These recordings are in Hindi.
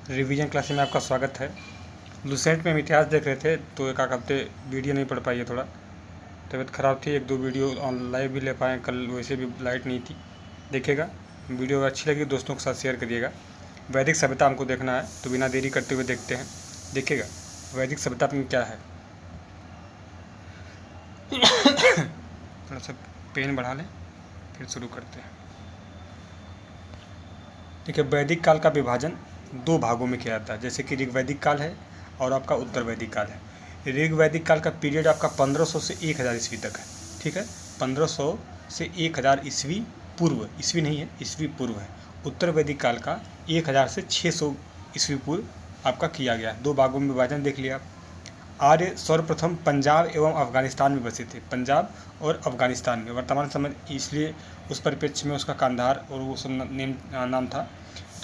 रिवीजन क्लास में आपका स्वागत है। लुसेंट में हम इतिहास देख रहे थे तो एक हफ्ते वीडियो नहीं पढ़ पाई है, थोड़ा तबीयत ख़राब थी। एक दो वीडियो ऑन लाइव भी ले पाए, कल वैसे भी लाइट नहीं थी। देखिएगा वीडियो अच्छी लगी दोस्तों के साथ शेयर करिएगा। वैदिक सभ्यता हमको देखना है तो बिना देरी करते हुए देखते हैं। देखिएगा वैदिक सभ्यता में क्या है। थोड़ा सा पेन बढ़ा लें फिर शुरू करते हैं। देखिए वैदिक काल का विभाजन दो भागों में किया जाता है, जैसे कि ऋग्वैदिक काल है और आपका उत्तर वैदिक काल है। ऋग्वैदिक काल का पीरियड आपका 1500 से 1000 ईस्वी तक है। ठीक है, 1500 से 1000 ईस्वी पूर्व, ईस्वी नहीं है, ईस्वी पूर्व है। उत्तर वैदिक काल का 1000 से 600 ईस्वी पूर्व आपका किया गया। दो भागों में विभाजन देख लिया आप। आर्य सर्वप्रथम पंजाब एवं अफगानिस्तान में बसे थे। पंजाब और अफगानिस्तान में वर्तमान समय, इसलिए उस परिप्रेक्ष्य में उसका कांधार और वो सब नाम था।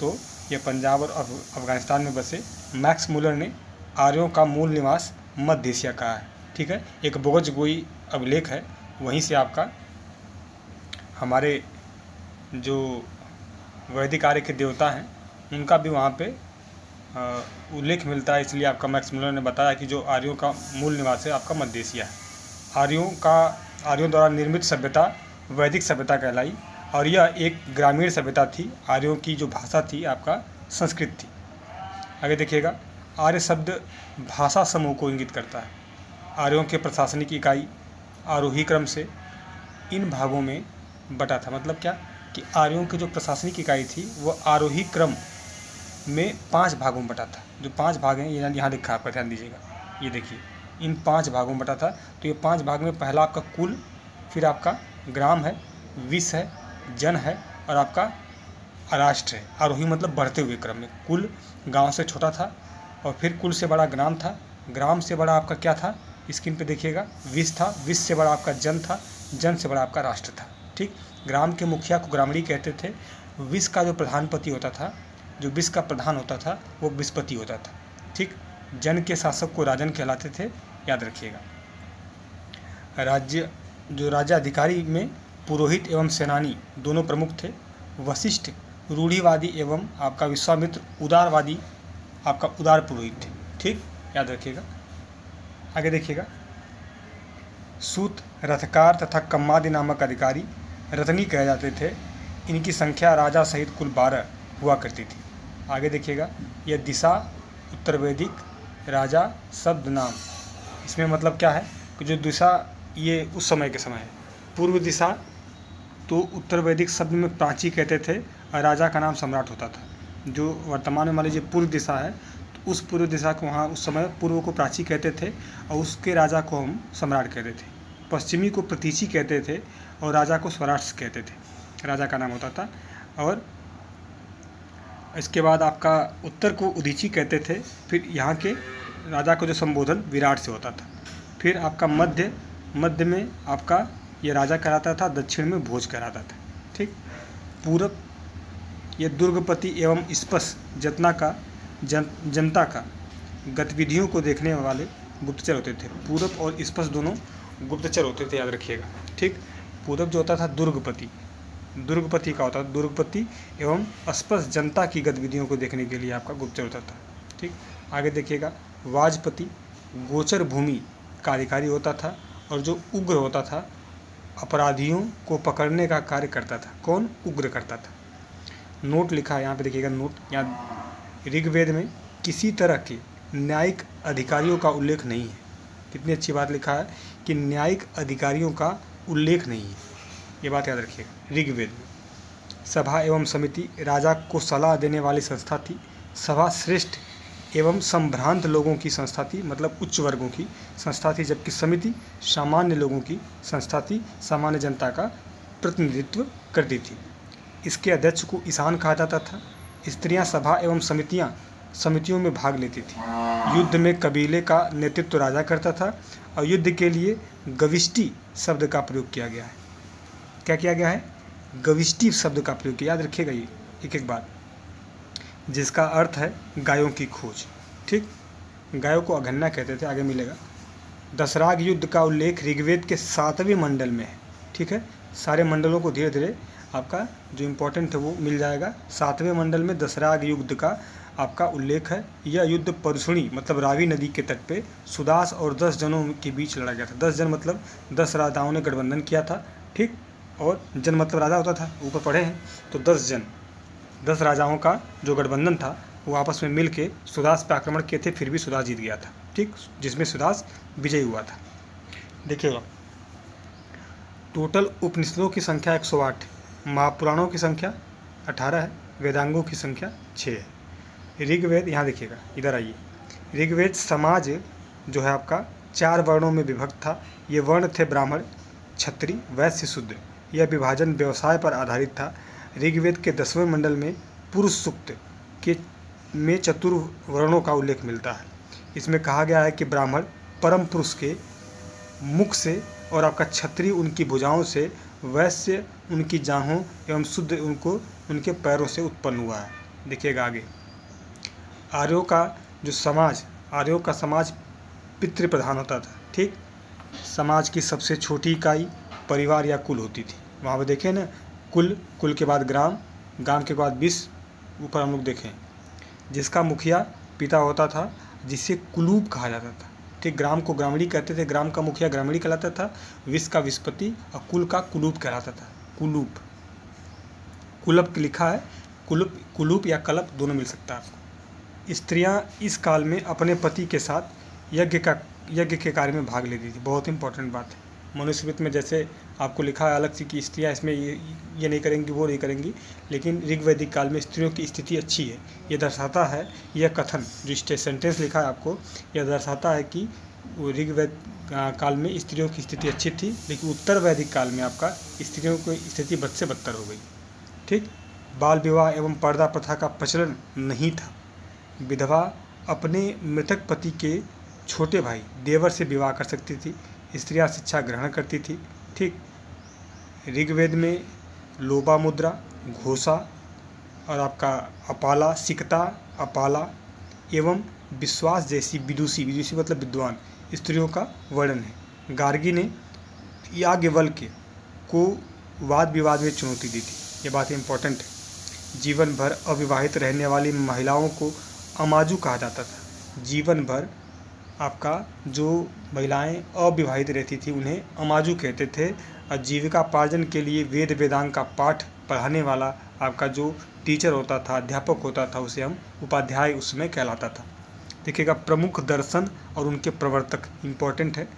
तो ये पंजाब और अफगानिस्तान में बसे। मैक्स मुलर ने आर्यों का मूल निवास मध्य एशिया कहा है। ठीक है, एक बोगजगोई अभिलेख है, वहीं से आपका हमारे जो वैदिक आर्य के देवता हैं उनका भी वहाँ पे उल्लेख मिलता है। इसलिए आपका मैक्स मुलर ने बताया कि जो आर्यों का मूल निवास है आपका मध्य एशिया है। आर्यों द्वारा निर्मित सभ्यता वैदिक सभ्यता कहलाई और यह एक ग्रामीण सभ्यता थी। आर्यों की जो भाषा थी आपका संस्कृत थी। आगे देखिएगा, आर्य शब्द भाषा समूह को इंगित करता है। आर्यों के प्रशासनिक इकाई आरोही क्रम से इन भागों में बटा था। मतलब क्या कि आर्यों की जो प्रशासनिक इकाई थी वो आरोही क्रम में 5 भागों में बटा था। जो 5 भाग हैं ये यहाँ लिखा है, ध्यान दीजिएगा। ये देखिए इन 5 भागों में बटा था। तो ये 5 भाग में पहला आपका कुल, फिर आपका ग्राम है, विष है, जन है और आपका राष्ट्र है। आरोही मतलब बढ़ते हुए क्रम में। कुल गांव से छोटा था और फिर कुल से बड़ा ग्राम था। ग्राम से बड़ा आपका क्या था, स्क्रीन पे देखिएगा, विष था। विष से बड़ा आपका जन था। जन से बड़ा आपका राष्ट्र था। ठीक, ग्राम के मुखिया को ग्रामणी कहते थे। विष का जो प्रधानपति होता था, जो विष का प्रधान होता था वो विषपति होता था। ठीक, जन के शासक को राजन कहलाते थे, याद रखिएगा। राजा अधिकारी में पुरोहित एवं सेनानी दोनों प्रमुख थे। वशिष्ठ रूढ़िवादी एवं आपका विश्वामित्र उदारवादी, आपका उदार पुरोहित थे। ठीक, याद रखिएगा। आगे देखिएगा, सूत, रथकार तथा कम्मादि नामक अधिकारी रतनी कहे जाते थे। इनकी संख्या राजा सहित कुल 12 हुआ करती थी। आगे देखिएगा, यह दिशा उत्तर वैदिक राजा शब्द नाम, इसमें मतलब क्या है कि जो दिशा ये उस समय के समय है। पूर्व दिशा तो उत्तर वैदिक शब्द में प्राची कहते थे और राजा का नाम सम्राट होता था। जो वर्तमान में मान लीजिए पूर्व दिशा है तो उस पूर्व दिशा को वहाँ उस समय पूर्व को प्राची कहते थे और उसके राजा को हम सम्राट कहते थे। पश्चिमी को प्रतीची कहते थे और राजा को स्वराष्ट्र कहते थे, राजा का नाम होता था। और इसके बाद आपका उत्तर को उदीची कहते थे। फिर यहाँ के राजा को जो संबोधन विराट से होता था। फिर आपका मध्य में आपका ये राजा कहलाता था, दक्षिण में भोज कहलाता था। ठीक, पूरब ये दुर्गपति एवं स्पश जनता का गतिविधियों को देखने वाले गुप्तचर होते थे। पूरब और स्पश दोनों गुप्तचर होते थे, याद रखिएगा। ठीक, पूरब जो होता था दुर्गपति का होता था, दुर्गपति एवं स्पष्ट जनता की गतिविधियों को देखने के लिए आपका गुप्तचर होता था। ठीक, आगे देखिएगा, वाजपति गोचर भूमि का अधिकारी होता था और जो उग्र होता था अपराधियों को पकड़ने का कार्य करता था। कौन? उग्र करता था। नोट लिखा है यहाँ पे देखिएगा, नोट यहाँ ऋग्वेद में किसी तरह के न्यायिक अधिकारियों का उल्लेख नहीं है। कितनी अच्छी बात लिखा है कि न्यायिक अधिकारियों का उल्लेख नहीं है, ये बात याद रखिएगा। ऋग्वेद में सभा एवं समिति राजा को सलाह देने वाली संस्था थी। सभा श्रेष्ठ एवं संभ्रांत लोगों की संस्था थी, मतलब उच्च वर्गों की संस्था थी, जबकि समिति सामान्य लोगों की संस्था थी, सामान्य जनता का प्रतिनिधित्व करती थी। इसके अध्यक्ष को ईशान कहा जाता था। स्त्रियां सभा एवं समितियों में भाग लेती थी। युद्ध में कबीले का नेतृत्व राजा करता था और युद्ध के लिए गविष्टि शब्द का प्रयोग किया गया है। क्या किया गया है? गविष्टि शब्द का प्रयोग किया, याद रखिएगा ये एक बात, जिसका अर्थ है गायों की खोज। ठीक, गायों को अघन्ना कहते थे, आगे मिलेगा। दशराग युद्ध का उल्लेख ऋग्वेद के 7वें मंडल में है। ठीक है, सारे मंडलों को धीरे धीरे आपका जो इम्पोर्टेंट है वो मिल जाएगा। 7वें मंडल में दशराग युद्ध का आपका उल्लेख है। यह युद्ध परशुणी मतलब रावी नदी के तट पे सुदास और 10 जनों के बीच लड़ा गया था। 10 जन मतलब 10 राजाओं ने गठबंधन किया था, ठीक। और जन मतलब राजा होता था, ऊपर पढ़े हैं। तो 10 जन, 10 राजाओं का जो गठबंधन था वो आपस में मिल के सुदास पे आक्रमण किए थे, फिर भी सुदास जीत गया था, ठीक, जिसमें सुदास विजयी हुआ था। देखिएगा, टोटल उपनिषदों की संख्या 108, महापुराणों की संख्या 18 है, वेदांगों की संख्या 6 है। ऋग्वेद, यहाँ देखिएगा, इधर आइए। ऋग्वेद समाज जो है आपका 4 वर्णों में विभक्त था। ये वर्ण थे ब्राह्मण, क्षत्रिय, वैश्य, शूद्र। यह विभाजन व्यवसाय पर आधारित था। ऋग्वेद के 10वें मंडल में पुरुष सूक्त के में चतुर्वर्णों का उल्लेख मिलता है। इसमें कहा गया है कि ब्राह्मण परम पुरुष के मुख से और आपका क्षत्रिय उनकी भुजाओं से, वैश्य उनकी जांघों एवं शूद्र उनके पैरों से उत्पन्न हुआ है। देखिएगा आगे, आर्यों का समाज पितृ प्रधान होता था, ठीक। समाज की सबसे छोटी इकाई परिवार या कुल होती थी। वहाँ पर देखें ना, कुल के बाद ग्राम, ग्राम के बाद विश्व, ऊपर हम लोग देखें, जिसका मुखिया पिता होता था, जिसे कुलूप कहा जाता था, ठीक। ग्राम को ग्रामीणी कहते थे, ग्राम का मुखिया ग्रामीणी कहलाता था, विश्व का विस्पति और कुल का कुलूप कहलाता था। कुलप लिखा है, कुलूप या कलप दोनों मिल सकता है आपको। स्त्रियां इस काल में अपने पति के साथ यज्ञ के कार्य में भाग लेती थी। बहुत इंपॉर्टेंट बात है। मनुस्मृति में जैसे आपको लिखा है अलग से कि स्त्रियां इसमें ये नहीं करेंगी, वो नहीं करेंगी, लेकिन ऋग्वैदिक काल में स्त्रियों की स्थिति अच्छी है। ये दर्शाता है, यह कथन जो सेंटेंस लिखा है आपको, यह दर्शाता है कि ऋग्वैद काल में स्त्रियों की स्थिति अच्छी थी, लेकिन उत्तर वैदिक काल में आपका स्त्रियों की स्थिति बद से बदतर हो गई, ठीक। बाल विवाह एवं पर्दा प्रथा का प्रचलन नहीं था। विधवा अपने मृतक पति के छोटे भाई देवर से विवाह कर सकती थी। स्त्रियां शिक्षा ग्रहण करती थी, ठीक। ऋग्वेद में लोबा मुद्रा, घोषा और आपका अपाला, सिकता, अपाला एवं विश्वास जैसी विदुषी मतलब विद्वान स्त्रियों का वर्णन है। गार्गी ने याज्ञवल्क्य को वाद विवाद में चुनौती दी थी। ये बात इंपॉर्टेंट है। जीवन भर अविवाहित रहने वाली महिलाओं को अमाजू कहा जाता था। जीवन भर आपका जो महिलाएं अविवाहित रहती थी उन्हें अमाजू कहते थे। और जीविकापार्जन के लिए वेद वेदांग का पाठ पढ़ाने वाला आपका जो टीचर होता था, अध्यापक होता था, उसे हम उपाध्याय उसमें कहलाता था। देखिएगा, प्रमुख दर्शन और उनके प्रवर्तक इंपॉर्टेंट है।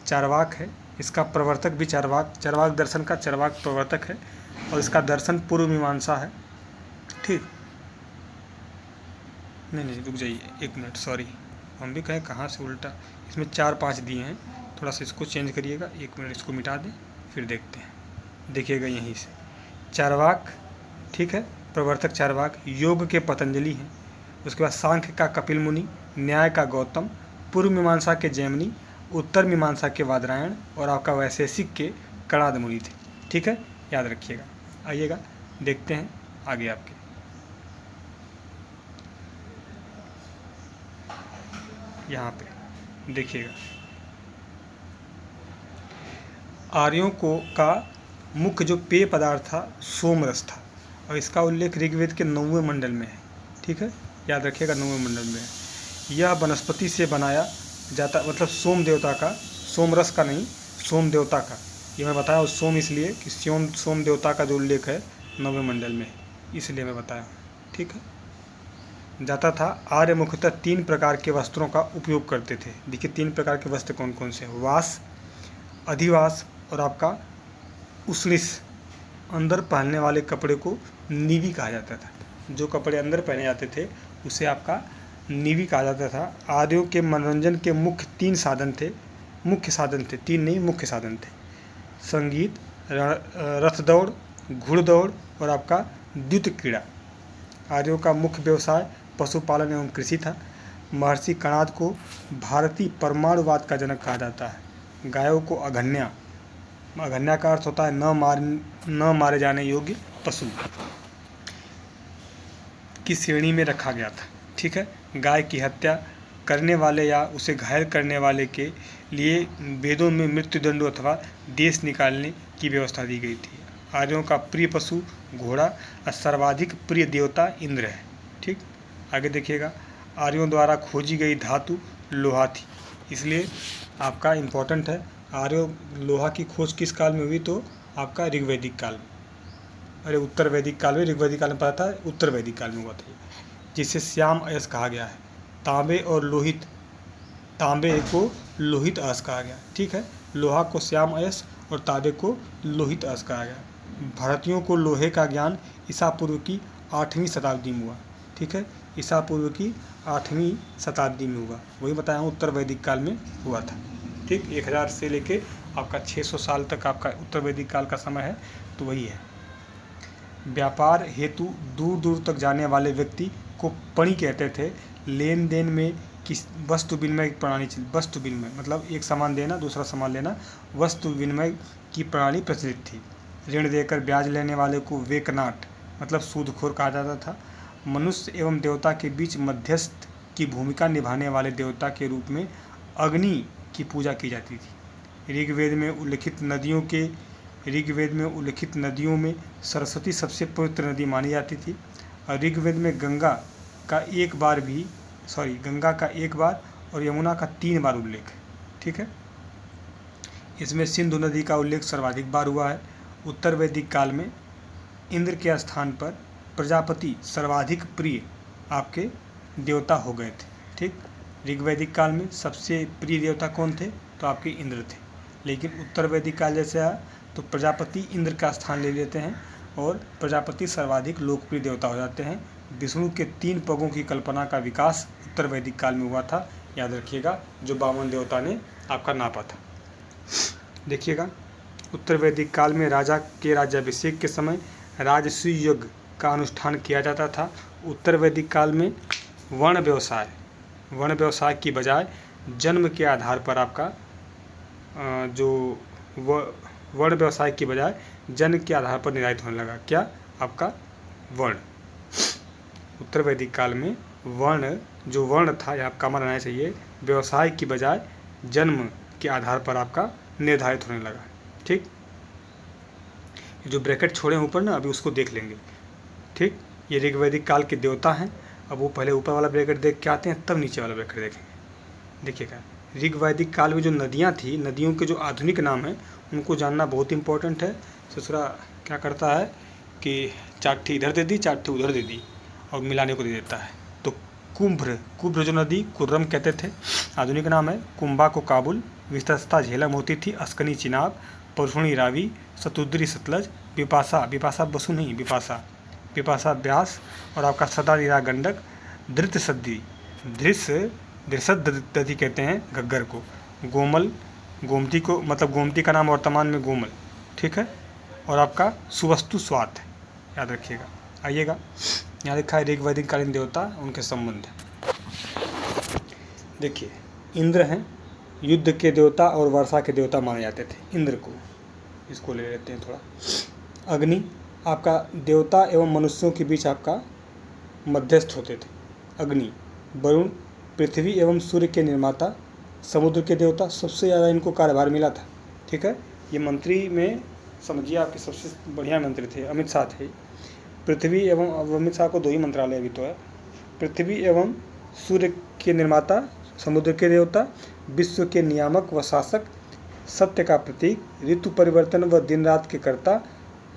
चारवाक है, इसका प्रवर्तक भी चारवाक दर्शन का चारवाक प्रवर्तक है, और इसका दर्शन पूर्व मीमांसा है, ठीक। नहीं रुक जाइए 1 मिनट, सॉरी, हम भी कहें कहाँ से उल्टा। इसमें 4-5 दिए हैं, थोड़ा सा इसको चेंज करिएगा। 1 मिनट, इसको मिटा दें, फिर देखते हैं। देखिएगा यहीं से चारवाक, ठीक है, प्रवर्तक चारवाक। योग के पतंजलि हैं, उसके बाद सांख्य का कपिल मुनि, न्याय का गौतम, पूर्व मीमांसा के जैमिनी, उत्तर मीमांसा के वादरायण और आपका वैशेषिक के कणाद मुनि थे, ठीक है, याद रखिएगा। आइएगा देखते हैं आगे आपके। यहाँ पे देखिएगा, आर्यों का मुख्य जो पेय पदार्थ था सोमरस था, और इसका उल्लेख ऋग्वेद के 9वें मंडल में है, ठीक है, याद रखिएगा 9वें मंडल में है। यह वनस्पति से बनाया जाता, मतलब सोम देवता का, सोमरस का नहीं, सोम देवता का। ये मैं बताया सोम इसलिए कि सोम देवता का जो उल्लेख है 9वें मंडल में, इसलिए मैं बताया, ठीक है। जाता था। आर्य मुख्यतः 3 प्रकार के वस्त्रों का उपयोग करते थे। देखिए 3 प्रकार के वस्त्र कौन कौन से हैं, वास, अधिवास और आपका उष्णिस। अंदर पहनने वाले कपड़े को नीवी कहा जाता था। जो कपड़े अंदर पहने जाते थे उसे आपका नीवी कहा जाता था। आर्यों के मनोरंजन के मुख्य 3 साधन थे, 3 नहीं मुख्य साधन थे। संगीत, रथ दौड़, घुड़दौड़ और आपका द्युत क्रीड़ा। आर्यों का मुख्य व्यवसाय पशुपालन एवं कृषि था। महर्षि कणाद को भारतीय परमाणुवाद का जनक कहा जाता है। गायों को अघन्या का अर्थ होता है न मारे जाने योग्य पशु की श्रेणी में रखा गया था, ठीक है। गाय की हत्या करने वाले या उसे घायल करने वाले के लिए वेदों में मृत्युदंड अथवा देश निकालने की व्यवस्था दी गई थी। आर्यों का प्रिय पशु घोड़ा और सर्वाधिक प्रिय देवता इंद्र है, ठीक। आगे देखिएगा, आर्यों द्वारा खोजी गई धातु लोहा थी, इसलिए आपका इम्पोर्टेंट है। आर्यों लोहा की खोज किस काल में हुई? तो आपका ऋग्वैदिक काल में, अरे उत्तर वैदिक काल में, ऋग्वैदिक काल में पता था, उत्तर वैदिक काल में हुआ था, जिसे श्याम अयस कहा गया है। तांबे और लोहित, तांबे को लोहित अयस कहा गया, ठीक है, लोहा को श्याम अयस और तांबे को लोहित अयस कहा गया। भारतीयों को लोहे का ज्ञान ईसा पूर्व की 8वीं शताब्दी में हुआ, ठीक है, ईसा पूर्व की 8वीं शताब्दी में हुआ, वही बताया हूँ, उत्तर वैदिक काल में हुआ था, ठीक। 1000 से लेके आपका 600 साल तक आपका उत्तर वैदिक काल का समय है, तो वही है। व्यापार हेतु दूर दूर तक जाने वाले व्यक्ति को पणी कहते थे। लेन देन में किस वस्तु विनिमय की प्रणाली चली, वस्तु विनिमय मतलब एक सामान देना दूसरा सामान लेना, वस्तु विनिमय की प्रणाली प्रचलित थी। ऋण देकर ब्याज लेने वाले को वेकनाट मतलब सूदखोर कहा जाता था। मनुष्य एवं देवता के बीच मध्यस्थ की भूमिका निभाने वाले देवता के रूप में अग्नि की पूजा की जाती थी। ऋग्वेद में उल्लिखित नदियों में सरस्वती सबसे पवित्र नदी मानी जाती थी। और ऋग्वेद में गंगा का एक बार और यमुना का 3 बार उल्लेख है, ठीक है। इसमें सिंधु नदी का उल्लेख सर्वाधिक बार हुआ है। उत्तर वैदिक काल में इंद्र के स्थान पर प्रजापति सर्वाधिक प्रिय आपके देवता हो गए थे, ठीक। ऋग्वैदिक काल में सबसे प्रिय देवता कौन थे? तो आपके इंद्र थे। लेकिन उत्तर वैदिक काल जैसे आया तो प्रजापति इंद्र का स्थान ले लेते हैं और प्रजापति सर्वाधिक लोकप्रिय देवता हो जाते हैं। विष्णु के 3 पगों की कल्पना का विकास उत्तर वैदिक काल में हुआ था, याद रखिएगा, जो वामन देवता ने आपका नापा था। देखिएगा, उत्तर वैदिक काल में राजा के राज्याभिषेक के समय राजसूय यज्ञ का अनुष्ठान किया जाता था। उत्तर वैदिक काल में वर्ण व्यवसाय की बजाय जन्म के आधार पर आपका वर्ण व्यवसाय की बजाय जन्म के आधार पर निर्धारित होने लगा। क्या? आपका वर्ण। उत्तर वैदिक काल में वर्ण था, यहाँ कमा रहना चाहिए, व्यवसाय की बजाय जन्म के आधार पर आपका निर्धारित होने लगा, ठीक। जो ब्रैकेट छोड़े ऊपर ना, अभी उसको देख लेंगे, ठीक। ये ऋग्वैदिक काल के देवता हैं। अब वो पहले ऊपर वाला ब्रैकेट देख के आते हैं, तब नीचे वाला ब्रैकेट देखेंगे। देखिएगा, ऋग्वैदिक काल में जो नदियाँ थी, नदियों के जो आधुनिक नाम हैं उनको जानना बहुत इंपॉर्टेंट है। दूसरा क्या करता है कि चारठी इधर दे दी, चारठी उधर दे दी और मिलाने को दे देता है। तो कुब्र जो नदी कुर्रम कहते थे, आधुनिक नाम है। कुंभा को काबुल, विस्तस्ता झेलम होती थी, अस्कनी चिनाब, परसुणी रावी, शतुद्री सतलज, विपाशा बसु नहीं, विपाशा ब्यास और आपका सदारीरा गंडक, धृसद कहते हैं घग्गर को, गोमल, गोमती को मतलब गोमती का नाम वर्तमान में गोमल, ठीक है। और आपका सुवस्तु स्वात, याद रखिएगा। आइएगा, यहाँ लिखा है ऋग्वैदिक कालीन देवता, उनके संबंध। देखिए, इंद्र हैं युद्ध के देवता और वर्षा के देवता माने जाते थे। इंद्र को, इसको ले लेते हैं थोड़ा। अग्नि आपका देवता एवं मनुष्यों के बीच आपका मध्यस्थ होते थे। अग्नि। वरुण पृथ्वी एवं सूर्य के निर्माता, समुद्र के देवता, सबसे ज़्यादा इनको कार्यभार मिला था, ठीक है। ये मंत्री में समझिए आपके सबसे बढ़िया मंत्री थे, अमित शाह थे। पृथ्वी एवं, अमित शाह को 2 ही मंत्रालय अभी तो है। पृथ्वी एवं सूर्य के निर्माता, समुद्र के देवता, विश्व के नियामक व शासक, सत्य का प्रतीक, ऋतु परिवर्तन व दिन रात के कर्ता,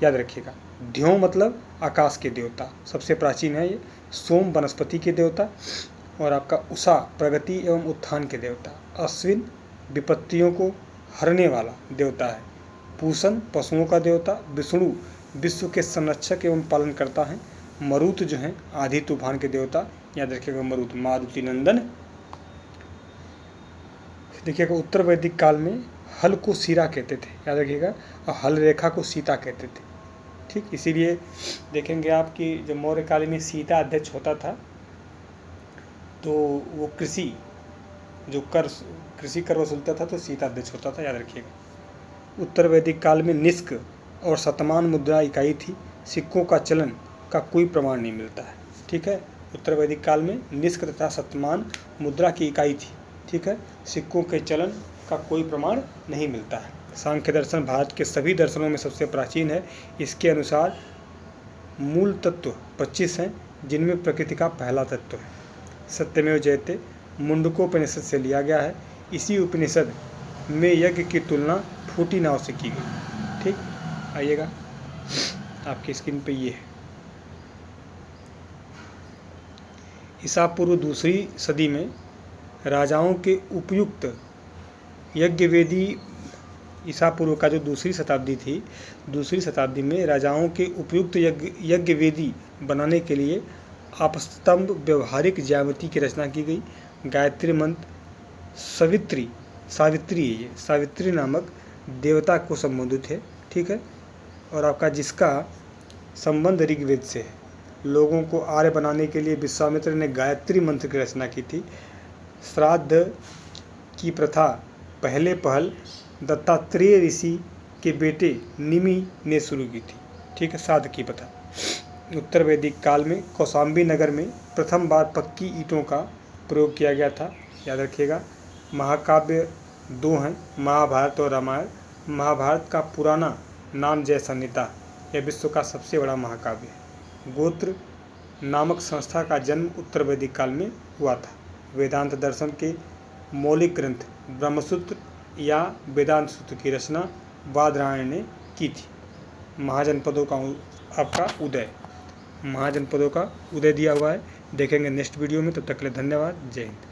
याद रखिएगा। ध्यों मतलब आकाश के देवता, सबसे प्राचीन है ये। सोम वनस्पति के देवता और आपका उषा प्रगति एवं उत्थान के देवता। अश्विन विपत्तियों को हरने वाला देवता है। पूषण पशुओं का देवता। विष्णु विश्व के संरक्षक एवं पालन करता है। मरुत जो हैं आधी तूफान के देवता, याद रखिएगा, मरुत मारुति नंदन। देखिएगा, उत्तर वैदिक काल में हल को सीरा कहते थे, याद रखिएगा, और हल रेखा को सीता कहते थे, ठीक। इसीलिए देखेंगे आप कि जब मौर्य काल में सीता अध्यक्ष होता था तो वो कृषि कर वसूलता था, तो सीता अध्यक्ष होता था, याद रखिएगा। उत्तर वैदिक काल में निष्क और शतमान मुद्रा इकाई थी। सिक्कों का चलन का कोई प्रमाण नहीं मिलता है, ठीक है। उत्तर वैदिक काल में निष्क तथा शतमान मुद्रा की इकाई थी, ठीक है। सिक्कों के चलन का कोई प्रमाण नहीं मिलता है। सांख्य दर्शन भारत के सभी दर्शनों में सबसे प्राचीन है। इसके अनुसार मूल तत्व 25 हैं। जिनमें प्रकृति का पहला तत्व है। सत्यमेव जयते मुंडकोपनिषद से लिया गया है। इसी उपनिषद में यज्ञ की तुलना फूटी नाव से की गई। ठीक, आइएगा आपकी स्क्रीन पे ये है। ईसा पूर्व दूसरी सदी में राजाओं के उपयुक्त यज्ञ वेदी, ईसा पूर्व का जो दूसरी शताब्दी थी, दूसरी शताब्दी में राजाओं के उपयुक्त यज्ञ वेदी बनाने के लिए आपस्तंभ व्यवहारिक ज्यामिति की रचना की गई। गायत्री मंत्र सावित्री नामक देवता को संबोधित है। ठीक है, और आपका जिसका संबंध ऋग्वेद से है। लोगों को आर्य बनाने के लिए विश्वामित्र ने गायत्री मंत्र की रचना की थी। श्राद्ध की प्रथा पहल दत्तात्रेय ऋषि के बेटे निमि ने शुरू की थी। ठीक है, श्राद्ध की प्रथा। उत्तर वैदिक काल में कौशाम्बी नगर में प्रथम बार पक्की ईंटों का प्रयोग किया गया था। याद रखिएगा। महाकाव्य दो हैं, महाभारत और रामायण। महाभारत का पुराना नाम जय संहिता, यह विश्व का सबसे बड़ा महाकाव्य है। गोत्र नामक संस्था का जन्म उत्तर वैदिक काल में हुआ था। वेदांत दर्शन के मौलिक ग्रंथ ब्रह्मसूत्र या वेदांत सूत्र की रचना बादरायण ने की थी। महाजनपदों का आपका उदय, महाजनपदों का उदय दिया हुआ है। देखेंगे नेक्स्ट वीडियो में, तब तक के लिए धन्यवाद। जय हिंद।